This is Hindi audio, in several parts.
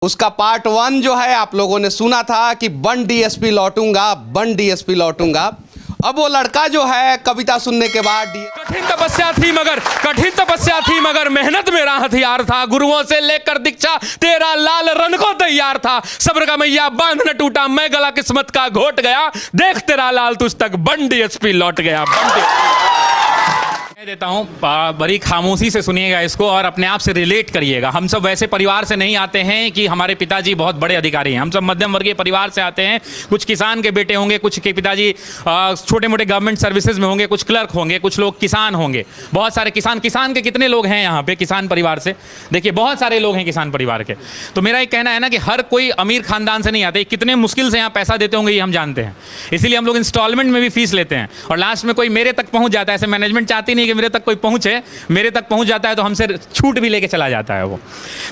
उसका पार्ट 1 जो है आप लोगों ने सुना था कि बन डीएसपी लौटूंगा, बन डीएसपी लौटूंगा। अब वो लड़का जो है कविता सुनने के बाद कठिन तपस्या थी मगर मेहनत मेरा हथियार था। गुरुओं से लेकर दीक्षा तेरा लाल रन को तैयार था। सब्र का मैया बांध न टूटा, मैं गला किस्मत का घोट गया। देख तेरा लाल तुझ तक बन डीएसपी लौट गया। मैं देता हूं, बड़ी खामोशी से सुनिएगा इसको और अपने आप से रिलेट करिएगा। हम सब वैसे परिवार से नहीं आते हैं कि हमारे पिताजी बहुत बड़े अधिकारी हैं। हम सब मध्यम वर्गीय परिवार से आते हैं। कुछ किसान के बेटे होंगे, कुछ के पिताजी छोटे मोटे गवर्नमेंट सर्विसेज में होंगे, कुछ क्लर्क होंगे, कुछ लोग किसान होंगे। बहुत सारे किसान के कितने लोग हैं यहाँ पे किसान परिवार से? देखिए बहुत सारे लोग हैं किसान परिवार के। तो मेरा एक कहना है ना कि हर कोई अमीर खानदान से नहीं आते। कितने मुश्किल से यहाँ पैसा देते होंगे ये हम जानते हैं। इसीलिए हम लोग इंस्टॉलमेंट में भी फीस लेते हैं और लास्ट में कोई मेरे तक पहुँच जाता है। ऐसे मैनेजमेंट चाहती नहीं कि मेरे तक कोई पहुंचे, मेरे तक पहुंच जाता है तो हमसे छूट भी लेके चला जाता है वो।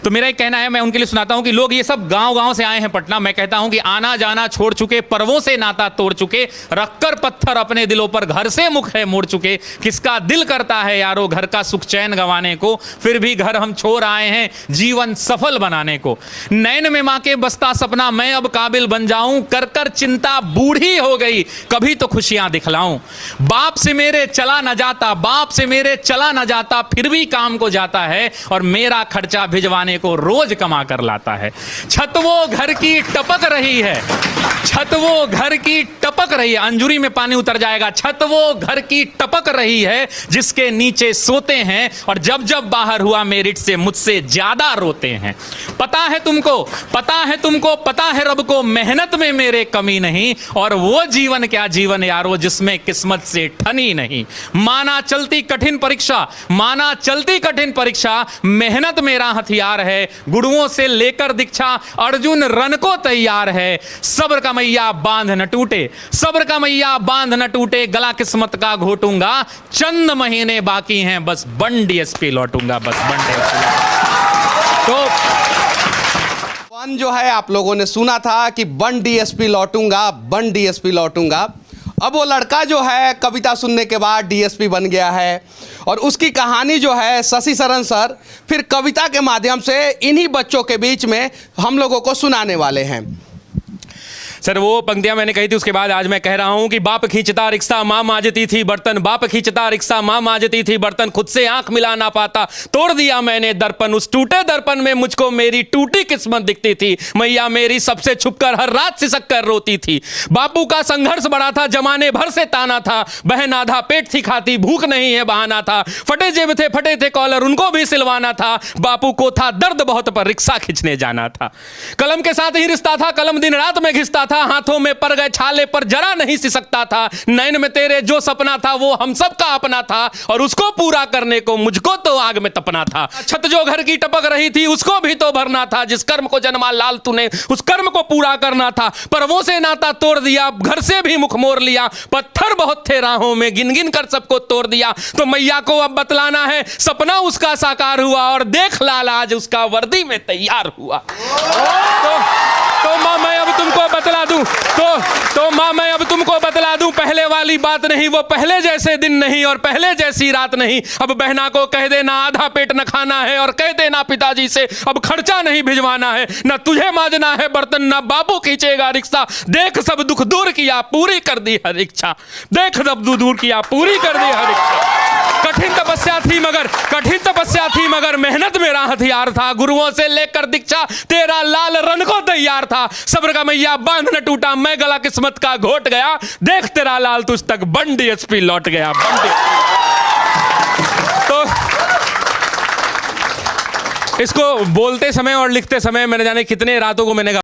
तो मेरा एक कहना है, मैं उनके लिए सुनाता हूं कि लोग ये सब गांव-गांव से आए हैं पटना। मैं कहता हूं कि आना जाना छोड़ चुके, पर्वों से नाता तोड़ चुके, रखकर पत्थर अपने दिलों पर घर से मुख है मोड़ चुके। किसका दिल करता है यारो घर का सुख चैन गंवाने को, फिर भी घर हम छोड़ आए हैं जीवन सफल बनाने को। नैन में मां के बसता सपना मैं अब काबिल बन जाऊं, कर कर चिंता बूढ़ी हो गई कभी तो खुशियां दिखलाऊं। बाप से मेरे चला न जाता, बाप से मेरे चला न जाता, फिर भी काम को जाता है और मेरा खर्चा भिजवाने को रोज कमा कर लाता है। छत वो घर की टपक रही है, छत वो घर की टपक रही है। अंजुरी में पानी उतर जाएगा। छत वो घर की टपक रही है जिसके नीचे सोते हैं और जब जब बाहर हुआ मेरिट से मुझसे ज्यादा रोते हैं। पता है तुमको, पता है तुमको, पता है रब को मेहनत में मेरे कमी नहीं, और वो जीवन क्या जीवन यारो जिसमें किस्मत से ठनी नहीं। माना चलती कठिन परीक्षा, माना चलती कठिन परीक्षा, मेहनत मेरा हथियार है। गुरुओं से लेकर दीक्षा अर्जुन रन को तैयार है। सब्र का मैया बांध न टूटे, सब्र का मैया बांध न टूटे, गला किस्मत का घोटूंगा। चंद महीने बाकी हैं बस बन डीएसपी लौटूंगा, बस बन डीएसपी। तो वन जो है आप लोगों ने सुना था कि बन डीएसपी लौटूंगा, बन डीएसपी लौटूंगा। अब वो लड़का जो है कविता सुनने के बाद डीएसपी बन गया है और उसकी कहानी जो है शशि शरण सर फिर कविता के माध्यम से इन्हीं बच्चों के बीच में हम लोगों को सुनाने वाले हैं। सर वो पंक्तियां मैंने कही थी, उसके बाद आज मैं कह रहा हूं कि बाप खींचता रिक्शा मां मांजती थी बर्तन, बाप खींचता रिक्शा मां मांजती थी बर्तन, खुद से आंख मिला ना पाता तोड़ दिया मैंने दर्पण। उस टूटे दर्पण में मुझको मेरी टूटी किस्मत दिखती थी। मैया मेरी सबसे छुपकर हर रात सिसक कर रोती थी। बापू का संघर्ष बड़ा था, जमाने भर से ताना था। बहन आधा पेट थी खाती, भूख नहीं है बहाना था। फटे जेब थे, फटे थे कॉलर, उनको भी सिलवाना था। बापू को था दर्द बहुत पर रिक्शा खींचने जाना था। कलम के साथ ही रिश्ता था, कलम दिन रात में घिसता था। हाथों में पर गए छाले पर जरा नहीं सिसकता था। नैन में तेरे जो सपना था वो हम सब का अपना था और उसको पूरा करने को मुझको तो आग में तपना था। छत जो घर की टपक रही थी उसको भी तो भरना था। जिस कर्म को जन्मा लाल तूने उस कर्म को पूरा करना था। पर्वों से नाता तोड़ दिया, घर से भी मुख मोड़ लिया। पत्थर बहुत थे राहों में, गिन गिन कर सबको तोड़ दिया। तो मैया को अब बतलाना है सपना उसका साकार हुआ और देख लाल आज उसका वर्दी में तैयार हुआ। तो मां मैं अब तुमको बतला दूं, तो मां मैं अब तुमको बतला दूं, पहले वाली बात नहीं, वो पहले जैसे दिन नहीं और पहले जैसी रात नहीं। अब बहना को कह देना आधा पेट न खाना है और कह देना पिताजी से अब खर्चा नहीं भिजवाना है। न तुझे मांजना है बर्तन, न बापू खींचेगा रिक्शा। देख सब दुख दूर किया, पूरी कर दी हर इच्छा। देख सब दुख दूर किया, पूरी कर दी हर इच्छा। कठिन तपस्या थी मगर मेहनत मेरा हथियार था। गुरुओं से लेकर दीक्षा तेरा लाल रन को तैयार था। सब्र का मैया बांध न टूटा, मैं गला किस्मत का घोट गया। देख तेरा लाल तुझ तक बन डीएसपी लौट गया, बन डीएसपी। तो इसको बोलते समय और लिखते समय मैंने जाने कितने रातों को मैंने